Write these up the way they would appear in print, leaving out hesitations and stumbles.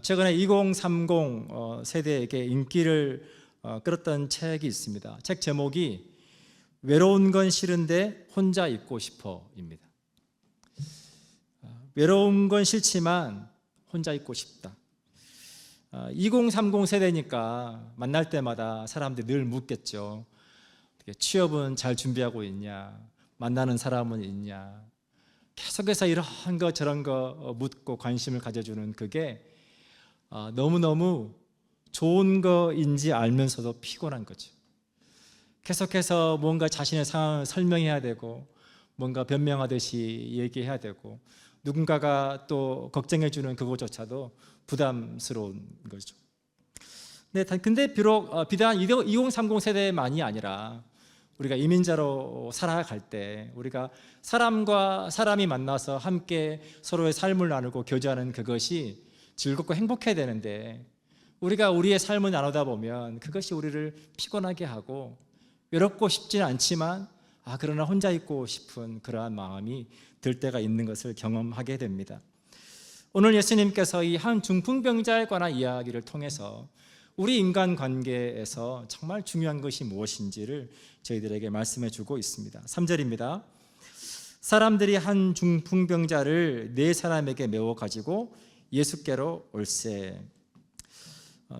최근에 2030 세대에게 인기를 끌었던 책이 있습니다. 책 제목이 외로운 건 싫은데 혼자 있고 싶어입니다. 외로운 건 싫지만 혼자 있고 싶다. 2030 세대니까 만날 때마다 사람들이 늘 묻겠죠. 취업은 잘 준비하고 있냐? 만나는 사람은 있냐? 계속해서 이런 거 저런 거 묻고 관심을 가져주는 그게 너무너무 좋은 거인지 알면서도 피곤한 거죠. 계속해서 뭔가 자신의 상황을 설명해야 되고 뭔가 변명하듯이 얘기해야 되고 누군가가 또 걱정해 주는 그것조차도 부담스러운 거죠. 근데 비록 비단 2030 세대만이 아니라 우리가 이민자로 살아갈 때 우리가 사람과 사람이 만나서 함께 서로의 삶을 나누고 교제하는 그것이 즐겁고 행복해야 되는데 우리가 우리의 삶을 나누다 보면 그것이 우리를 피곤하게 하고 외롭고 싶지는 않지만 그러나 혼자 있고 싶은 그러한 마음이 들 때가 있는 것을 경험하게 됩니다. 오늘 예수님께서 이 한 중풍병자에 관한 이야기를 통해서 우리 인간관계에서 정말 중요한 것이 무엇인지를 저희들에게 말씀해 주고 있습니다. 3절입니다. 사람들이 한 중풍병자를 네 사람에게 메워 가지고 예수께로 올세.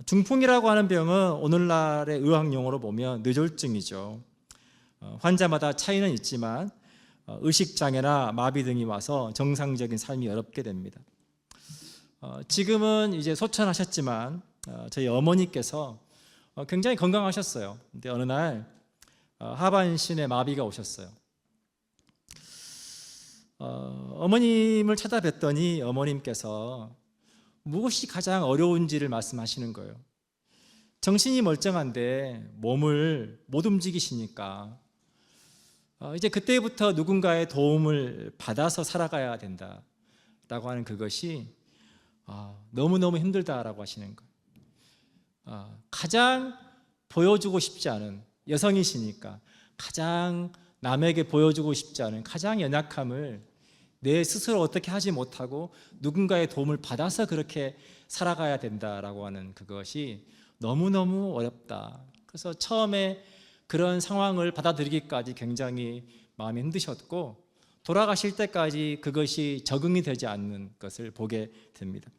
중풍이라고 하는 병은 오늘날의 의학용어로 보면 뇌졸중이죠. 환자마다 차이는 있지만 의식장애나 마비 등이 와서 정상적인 삶이 어렵게 됩니다. 지금은 이제 소천하셨지만 저희 어머니께서 굉장히 건강하셨어요. 근데 어느 날 하반신에 마비가 오셨어요. 어머님을 찾아뵀더니 어머님께서 무엇이 가장 어려운지를 말씀하시는 거예요. 정신이 멀쩡한데 몸을 못 움직이시니까 이제 그때부터 누군가의 도움을 받아서 살아가야 된다라고 하는 그것이 너무너무 힘들다라고 하시는 거예요. 가장 보여주고 싶지 않은, 여성이시니까 가장 남에게 보여주고 싶지 않은 가장 연약함을 내 스스로 어떻게 하지 못하고 누군가의 도움을 받아서 그렇게 살아가야 된다라고 하는 그것이 너무너무 어렵다. 그래서 처음에 그런 상황을 받아들이기까지 굉장히 마음이 힘드셨고 돌아가실 때까지 그것이 적응이 되지 않는 것을 보게 됩니다.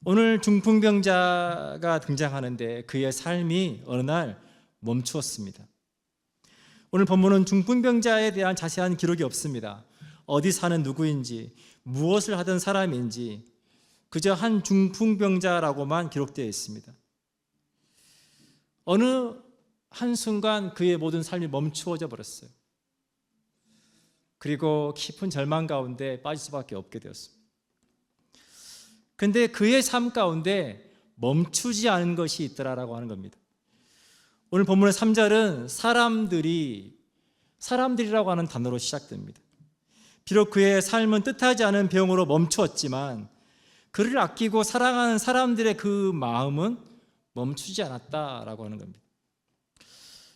오늘 중풍병자가 등장하는데 그의 삶이 어느 날 멈추었습니다. 오늘 본문은 중풍병자에 대한 자세한 기록이 없습니다. 어디 사는 누구인지, 무엇을 하던 사람인지 그저 한 중풍병자라고만 기록되어 있습니다. 어느 한순간 그의 모든 삶이 멈추어져 버렸어요. 그리고 깊은 절망 가운데 빠질 수밖에 없게 되었습니다. 그런데 그의 삶 가운데 멈추지 않은 것이 있더라라고 하는 겁니다. 오늘 본문의 3절은 사람들이라고 하는 단어로 시작됩니다. 비록 그의 삶은 뜻하지 않은 병으로 멈추었지만 그를 아끼고 사랑하는 사람들의 그 마음은 멈추지 않았다라고 하는 겁니다.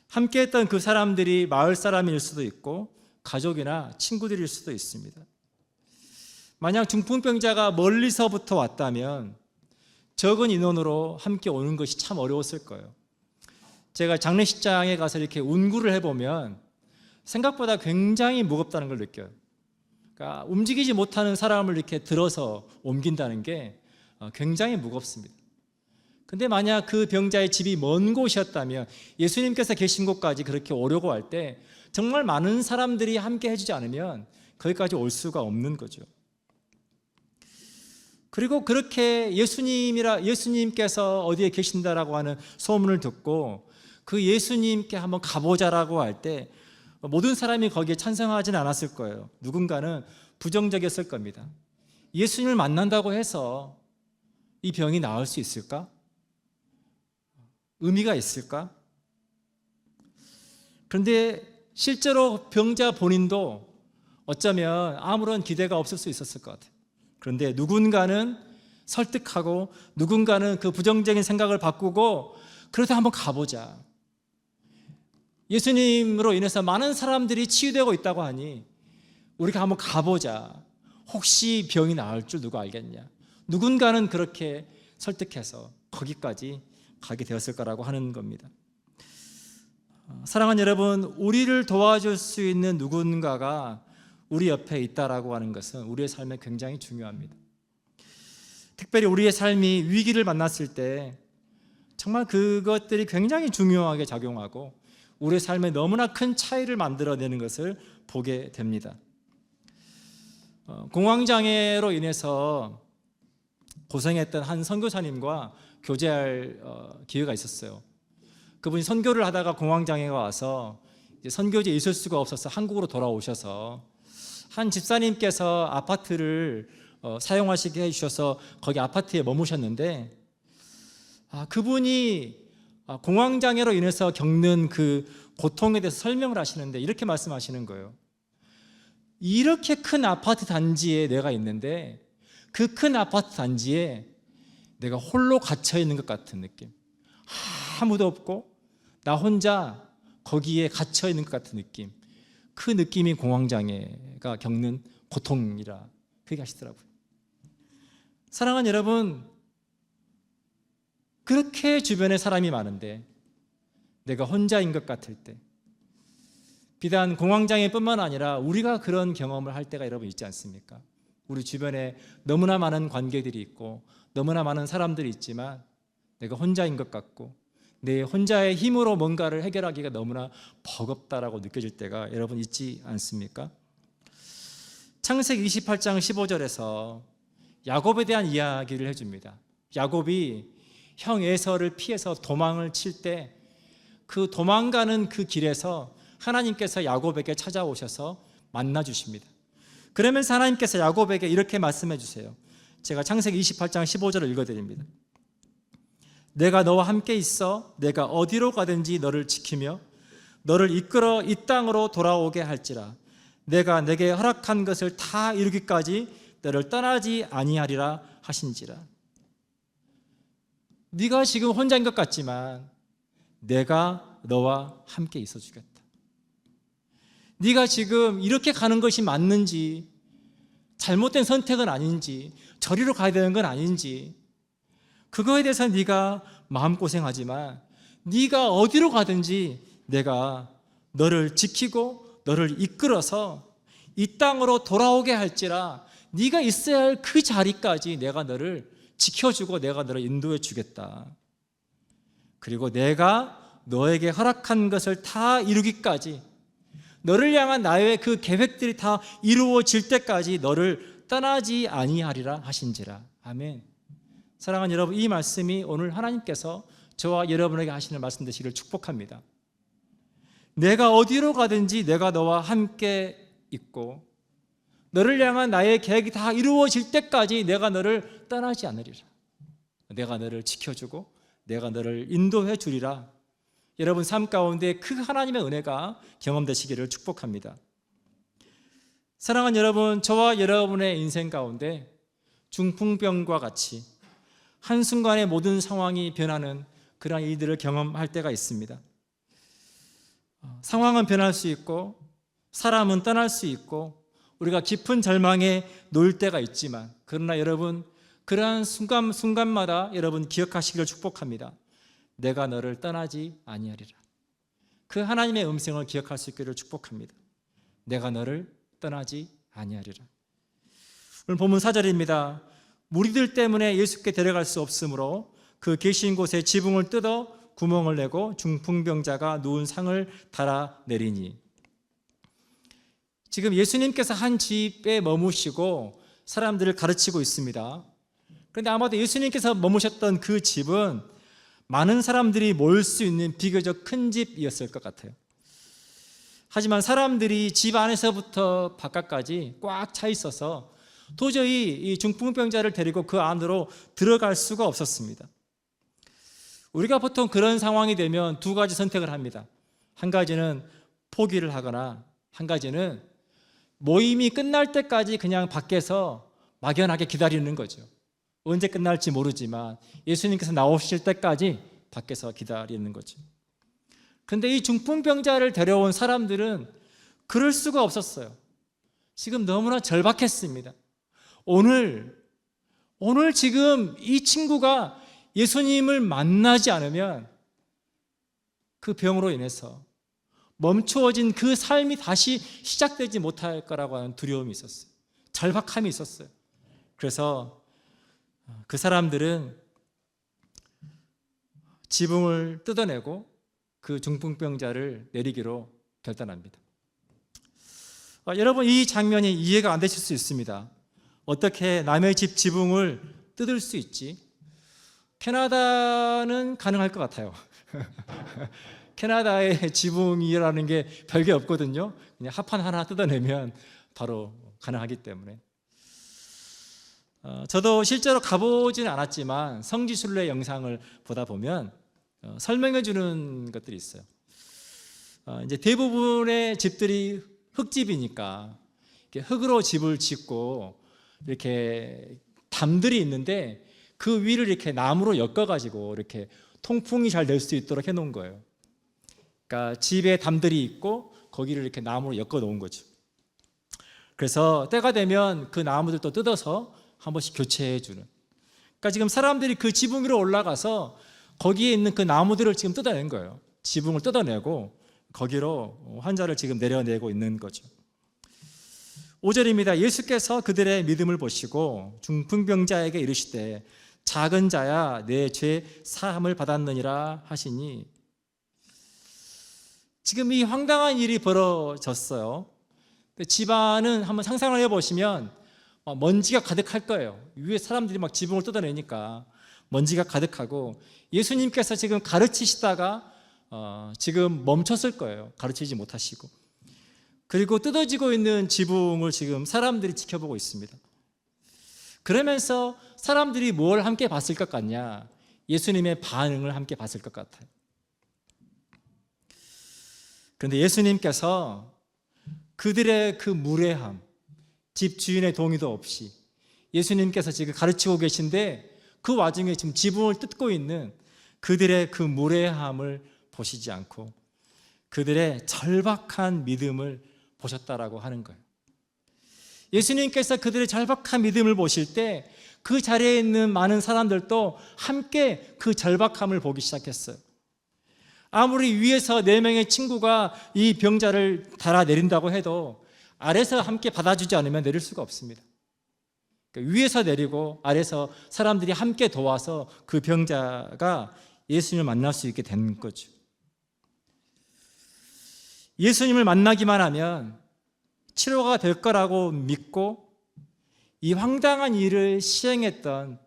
함께했던 그 사람들이 마을 사람일 수도 있고 가족이나 친구들일 수도 있습니다. 만약 중풍병자가 멀리서부터 왔다면 적은 인원으로 함께 오는 것이 참 어려웠을 거예요. 제가 장례식장에 가서 이렇게 운구를 해보면 생각보다 굉장히 무겁다는 걸 느껴요. 그러니까 움직이지 못하는 사람을 이렇게 들어서 옮긴다는 게 굉장히 무겁습니다. 근데 만약 그 병자의 집이 먼 곳이었다면 예수님께서 계신 곳까지 그렇게 오려고 할 때 정말 많은 사람들이 함께 해주지 않으면 거기까지 올 수가 없는 거죠. 그리고 그렇게 예수님께서 어디에 계신다라고 하는 소문을 듣고 그 예수님께 한번 가보자라고 할 때 모든 사람이 거기에 찬성하지는 않았을 거예요. 누군가는 부정적이었을 겁니다. 예수님을 만난다고 해서 이 병이 나을 수 있을까? 의미가 있을까? 그런데 실제로 병자 본인도 어쩌면 아무런 기대가 없을 수 있었을 것 같아요. 그런데 누군가는 설득하고 누군가는 그 부정적인 생각을 바꾸고 그래도 한번 가보자. 예수님으로 인해서 많은 사람들이 치유되고 있다고 하니 우리가 한번 가보자. 혹시 병이 나을 줄 누가 알겠냐? 누군가는 그렇게 설득해서 거기까지 가게 되었을 거라고 하는 겁니다. 사랑하는 여러분, 우리를 도와줄 수 있는 누군가가 우리 옆에 있다라고 하는 것은 우리의 삶에 굉장히 중요합니다. 특별히 우리의 삶이 위기를 만났을 때 정말 그것들이 굉장히 중요하게 작용하고 우리의 삶에 너무나 큰 차이를 만들어내는 것을 보게 됩니다. 공황장애로 인해서 고생했던 한 선교사님과 교제할 기회가 있었어요. 그분이 선교를 하다가 공황장애가 와서 선교지에 있을 수가 없어서 한국으로 돌아오셔서 한 집사님께서 아파트를 사용하시게 해주셔서 거기 아파트에 머무셨는데, 그분이 공황장애로 인해서 겪는 그 고통에 대해서 설명을 하시는데 이렇게 말씀하시는 거예요. 이렇게 큰 아파트 단지에 내가 있는데 그 큰 아파트 단지에 내가 홀로 갇혀 있는 것 같은 느낌, 아무도 없고 나 혼자 거기에 갇혀 있는 것 같은 느낌, 그 느낌이 공황장애가 겪는 고통이라 그렇게 하시더라고요. 사랑하는 여러분, 그렇게 주변에 사람이 많은데 내가 혼자인 것 같을 때, 비단 공황장애뿐만 아니라 우리가 그런 경험을 할 때가 여러분 있지 않습니까? 우리 주변에 너무나 많은 관계들이 있고 너무나 많은 사람들이 있지만 내가 혼자인 것 같고 내 혼자의 힘으로 뭔가를 해결하기가 너무나 버겁다라고 느껴질 때가 여러분 있지 않습니까? 창세기 28장 15절에서 야곱에 대한 이야기를 해줍니다. 야곱이 형 에서를 피해서 도망을 칠 때 그 도망가는 그 길에서 하나님께서 야곱에게 찾아오셔서 만나 주십니다. 그러면서 하나님께서 야곱에게 이렇게 말씀해 주세요. 제가 창세기 28장 15절을 읽어드립니다. 내가 너와 함께 있어 내가 어디로 가든지 너를 지키며 너를 이끌어 이 땅으로 돌아오게 할지라. 내가 내게 허락한 것을 다 이루기까지 너를 떠나지 아니하리라 하신지라. 네가 지금 혼자인 것 같지만 내가 너와 함께 있어 주겠다. 네가 지금 이렇게 가는 것이 맞는지, 잘못된 선택은 아닌지, 저리로 가야 되는 건 아닌지, 그거에 대해서 네가 마음고생하지만 네가 어디로 가든지 내가 너를 지키고 너를 이끌어서 이 땅으로 돌아오게 할지라. 네가 있어야 할 그 자리까지 내가 너를 지켜주고 내가 너를 인도해 주겠다. 그리고 내가 너에게 허락한 것을 다 이루기까지, 너를 향한 나의 그 계획들이 다 이루어질 때까지 너를 떠나지 아니하리라 하신지라. 아멘. 사랑하는 여러분, 이 말씀이 오늘 하나님께서 저와 여러분에게 하시는 말씀 되시기를 축복합니다. 내가 어디로 가든지 내가 너와 함께 있고 너를 향한 나의 계획이 다 이루어질 때까지 내가 너를 떠나지 않으리라. 내가 너를 지켜주고 내가 너를 인도해 주리라. 여러분 삶 가운데 그 하나님의 은혜가 경험되시기를 축복합니다. 사랑하는 여러분, 저와 여러분의 인생 가운데 중풍병과 같이 한순간에 모든 상황이 변하는 그러한 일들을 경험할 때가 있습니다. 상황은 변할 수 있고 사람은 떠날 수 있고 우리가 깊은 절망에 놓일 때가 있지만, 그러나 여러분 그러한 순간마다 여러분 기억하시기를 축복합니다. 내가 너를 떠나지 아니하리라. 그 하나님의 음성을 기억할 수 있기를 축복합니다. 내가 너를 떠나지 아니하리라. 오늘 본문 4절입니다. 무리들 때문에 예수께 데려갈 수 없으므로 그 계신 곳에 지붕을 뜯어 구멍을 내고 중풍병자가 누운 상을 달아내리니. 지금 예수님께서 한 집에 머무시고 사람들을 가르치고 있습니다. 그런데 아마도 예수님께서 머무셨던 그 집은 많은 사람들이 모일 수 있는 비교적 큰 집이었을 것 같아요. 하지만 사람들이 집 안에서부터 바깥까지 꽉 차 있어서 도저히 이 중풍병자를 데리고 그 안으로 들어갈 수가 없었습니다. 우리가 보통 그런 상황이 되면 두 가지 선택을 합니다. 한 가지는 포기를 하거나 한 가지는 모임이 끝날 때까지 그냥 밖에서 막연하게 기다리는 거죠. 언제 끝날지 모르지만 예수님께서 나오실 때까지 밖에서 기다리는 거죠. 그런데 이 중풍병자를 데려온 사람들은 그럴 수가 없었어요. 지금 너무나 절박했습니다. 오늘 오늘 지금 이 친구가 예수님을 만나지 않으면 그 병으로 인해서 멈추어진 그 삶이 다시 시작되지 못할 거라고 하는 두려움이 있었어요. 절박함이 있었어요. 그래서 그 사람들은 지붕을 뜯어내고 그 중풍병자를 내리기로 결단합니다. 여러분, 이 장면이 이해가 안 되실 수 있습니다. 어떻게 남의 집 지붕을 뜯을 수 있지? 캐나다는 가능할 것 같아요. 캐나다의 지붕이라는 게 별게 없거든요. 그냥 합판 하나 뜯어내면 바로 가능하기 때문에. 저도 실제로 가보지는 않았지만 성지순례 영상을 보다 보면 설명해 주는 것들이 있어요. 이제 대부분의 집들이 흙집이니까 흙으로 집을 짓고 이렇게 담들이 있는데 그 위를 이렇게 나무로 엮어가지고 이렇게 통풍이 잘 될 수 있도록 해놓은 거예요. 그러니까 집에 담들이 있고 거기를 이렇게 나무로 엮어 놓은 거죠. 그래서 때가 되면 그 나무들도 뜯어서 한 번씩 교체해 주는. 그러니까 지금 사람들이 그 지붕 위로 올라가서 거기에 있는 그 나무들을 지금 뜯어낸 거예요. 지붕을 뜯어내고 거기로 환자를 지금 내려내고 있는 거죠. 5절입니다. 예수께서 그들의 믿음을 보시고 중풍병자에게 이르시되 작은 자야 내 죄 사함을 받았느니라 하시니, 지금 이 황당한 일이 벌어졌어요. 집안은 한번 상상을 해보시면 먼지가 가득할 거예요. 위에 사람들이 막 지붕을 뜯어내니까 먼지가 가득하고, 예수님께서 지금 가르치시다가 지금 멈췄을 거예요. 가르치지 못하시고. 그리고 뜯어지고 있는 지붕을 지금 사람들이 지켜보고 있습니다. 그러면서 사람들이 뭘 함께 봤을 것 같냐? 예수님의 반응을 함께 봤을 것 같아요. 그런데 예수님께서 그들의 그 무례함, 집 주인의 동의도 없이 예수님께서 지금 가르치고 계신데 그 와중에 지금 지붕을 뜯고 있는 그들의 그 무례함을 보시지 않고 그들의 절박한 믿음을 보셨다라고 하는 거예요. 예수님께서 그들의 절박한 믿음을 보실 때 그 자리에 있는 많은 사람들도 함께 그 절박함을 보기 시작했어요. 아무리 위에서 4명의 친구가 이 병자를 달아 내린다고 해도 아래서 함께 받아주지 않으면 내릴 수가 없습니다. 그러니까 위에서 내리고 아래서 사람들이 함께 도와서 그 병자가 예수님을 만날 수 있게 된 거죠. 예수님을 만나기만 하면 치료가 될 거라고 믿고 이 황당한 일을 시행했던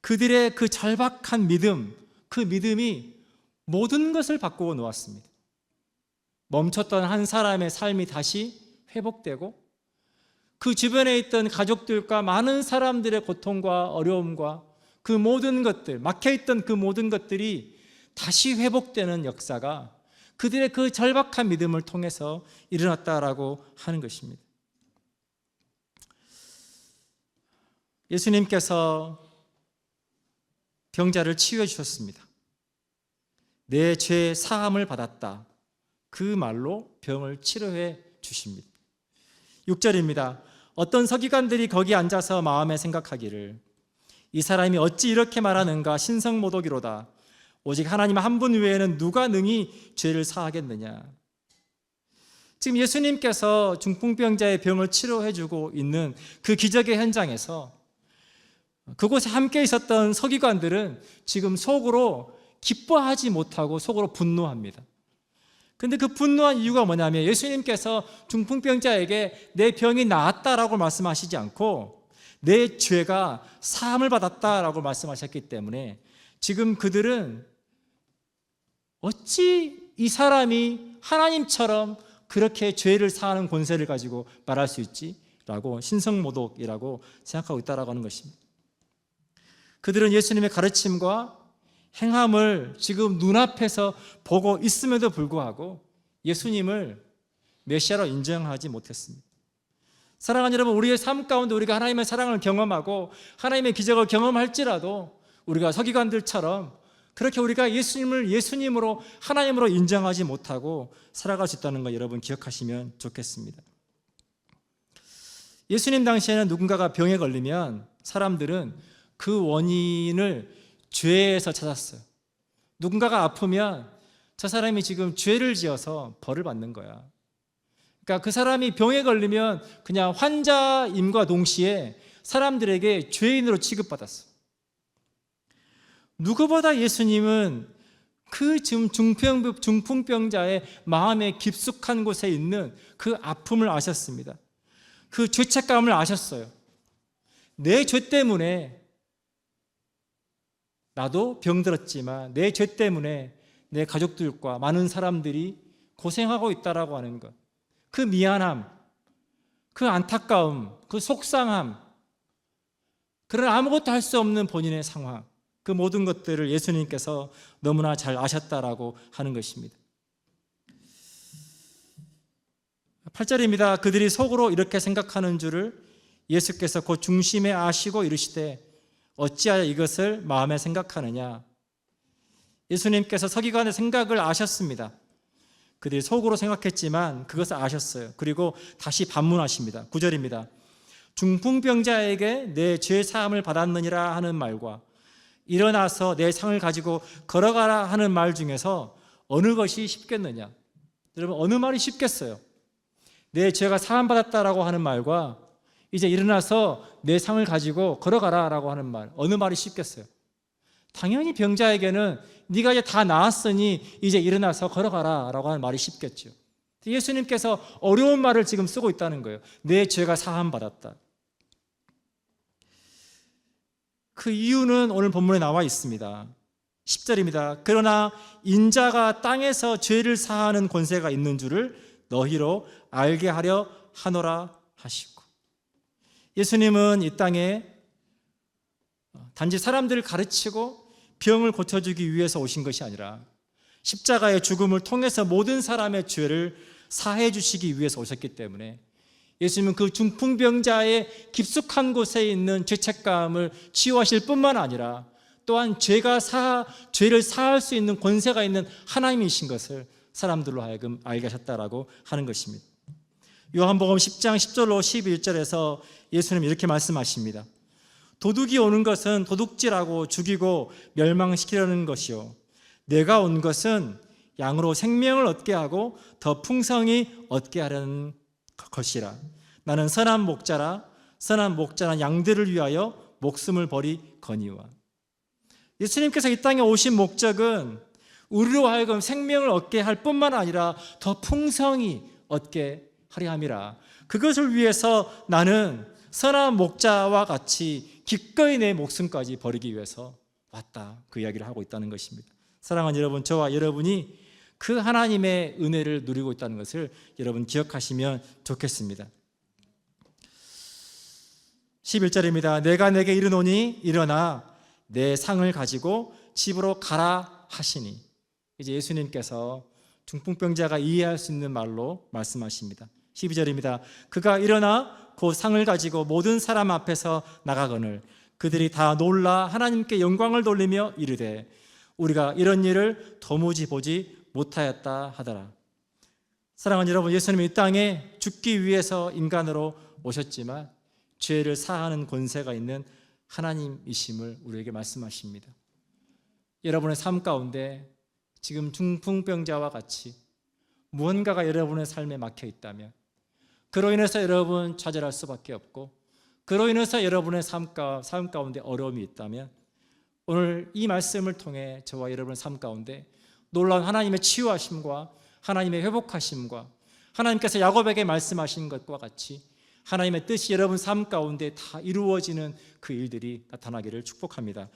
그들의 그 절박한 믿음, 그 믿음이 모든 것을 바꾸어 놓았습니다. 멈췄던 한 사람의 삶이 다시 회복되고 그 주변에 있던 가족들과 많은 사람들의 고통과 어려움과 그 모든 것들, 막혀있던 그 모든 것들이 다시 회복되는 역사가 그들의 그 절박한 믿음을 통해서 일어났다라고 하는 것입니다. 예수님께서 병자를 치유해 주셨습니다. 내 죄 사함을 받았다. 그 말로 병을 치료해 주십니다. 6절입니다. 어떤 서기관들이 거기 앉아서 마음에 생각하기를 이 사람이 어찌 이렇게 말하는가 신성모독이로다. 오직 하나님 한 분 외에는 누가 능히 죄를 사하겠느냐. 지금 예수님께서 중풍병자의 병을 치료해 주고 있는 그 기적의 현장에서 그곳에 함께 있었던 서기관들은 지금 속으로 기뻐하지 못하고 속으로 분노합니다. 근데 그 분노한 이유가 뭐냐면 예수님께서 중풍병자에게 내 병이 나았다라고 말씀하시지 않고 내 죄가 사함을 받았다라고 말씀하셨기 때문에 지금 그들은 어찌 이 사람이 하나님처럼 그렇게 죄를 사하는 권세를 가지고 말할 수 있지? 라고 신성모독이라고 생각하고 있다라고 하는 것입니다. 그들은 예수님의 가르침과 행함을 지금 눈앞에서 보고 있음에도 불구하고 예수님을 메시아로 인정하지 못했습니다. 사랑하는 여러분, 우리의 삶 가운데 우리가 하나님의 사랑을 경험하고 하나님의 기적을 경험할지라도 우리가 서기관들처럼 그렇게 우리가 예수님을 예수님으로 하나님으로 인정하지 못하고 살아갈 수 있다는 거 여러분 기억하시면 좋겠습니다. 예수님 당시에는 누군가가 병에 걸리면 사람들은 그 원인을 죄에서 찾았어요. 누군가가 아프면 저 사람이 지금 죄를 지어서 벌을 받는 거야. 그러니까 그 사람이 병에 걸리면 그냥 환자임과 동시에 사람들에게 죄인으로 취급받았어. 누구보다 예수님은 그 지금 중풍병자의 마음의 깊숙한 곳에 있는 그 아픔을 아셨습니다. 그 죄책감을 아셨어요. 내 죄 때문에 나도 병들었지만 내 죄 때문에 내 가족들과 많은 사람들이 고생하고 있다라고 하는 것, 그 미안함, 그 안타까움, 그 속상함, 그런 아무것도 할 수 없는 본인의 상황, 그 모든 것들을 예수님께서 너무나 잘 아셨다라고 하는 것입니다. 8절입니다. 그들이 속으로 이렇게 생각하는 줄을 예수께서 곧 중심에 아시고 이르시되 어찌하여 이것을 마음에 생각하느냐. 예수님께서 서기관의 생각을 아셨습니다. 그들이 속으로 생각했지만 그것을 아셨어요. 그리고 다시 반문하십니다. 9절입니다. 중풍병자에게 내 죄 사함을 받았느니라 하는 말과 일어나서 내 상을 가지고 걸어가라 하는 말 중에서 어느 것이 쉽겠느냐? 여러분, 어느 말이 쉽겠어요? 내 죄가 사함받았다라고 하는 말과 이제 일어나서 내 상을 가지고 걸어가라라고 하는 말, 어느 말이 쉽겠어요? 당연히 병자에게는 네가 이제 다 나았으니 이제 일어나서 걸어가라라고 하는 말이 쉽겠죠. 예수님께서 어려운 말을 지금 쓰고 있다는 거예요. 내 죄가 사함받았다. 그 이유는 오늘 본문에 나와 있습니다. 10절입니다. 그러나 인자가 땅에서 죄를 사하는 권세가 있는 줄을 너희로 알게 하려 하노라 하시고, 예수님은 이 땅에 단지 사람들을 가르치고 병을 고쳐주기 위해서 오신 것이 아니라 십자가의 죽음을 통해서 모든 사람의 죄를 사해 주시기 위해서 오셨기 때문에 예수님은 그 중풍병자의 깊숙한 곳에 있는 죄책감을 치유하실 뿐만 아니라 또한 죄를 사할 수 있는 권세가 있는 하나님이신 것을 사람들로 하여금 알게 하셨다라고 하는 것입니다. 요한복음 10장 10절로 11절에서 예수님은 이렇게 말씀하십니다. 도둑이 오는 것은 도둑질하고 죽이고 멸망시키려는 것이요, 내가 온 것은 양으로 생명을 얻게 하고 더 풍성히 얻게 하려는 것이라. 나는 선한 목자라. 선한 목자는 양들을 위하여 목숨을 버리거니와. 예수님께서 이 땅에 오신 목적은 우리로 하여금 생명을 얻게 할 뿐만 아니라 더 풍성히 얻게 하려 함이라. 그것을 위해서 나는 선한 목자와 같이 기꺼이 내 목숨까지 버리기 위해서 왔다. 그 이야기를 하고 있다는 것입니다. 사랑하는 여러분, 저와 여러분이 그 하나님의 은혜를 누리고 있다는 것을 여러분 기억하시면 좋겠습니다. 11절입니다. 내가 내게 이르노니 일어나 내 상을 가지고 집으로 가라 하시니. 이제 예수님께서 중풍병자가 이해할 수 있는 말로 말씀하십니다. 12절입니다. 그가 일어나 그 상을 가지고 모든 사람 앞에서 나가거늘 그들이 다 놀라 하나님께 영광을 돌리며 이르되 우리가 이런 일을 도무지 보지 못하였다 하더라. 사랑하는 여러분, 예수님은 이 땅에 죽기 위해서 인간으로 오셨지만 죄를 사하는 권세가 있는 하나님이심을 우리에게 말씀하십니다. 여러분의 삶 가운데 지금 중풍병자와 같이 무언가가 여러분의 삶에 막혀 있다면, 그로 인해서 여러분 좌절할 수밖에 없고, 그로 인해서 여러분의 삶 가운데 어려움이 있다면, 오늘 이 말씀을 통해 저와 여러분의 삶 가운데 놀라운 하나님의 치유하심과 하나님의 회복하심과 하나님께서 야곱에게 말씀하신 것과 같이 하나님의 뜻이 여러분 삶 가운데 다 이루어지는 그 일들이 나타나기를 축복합니다.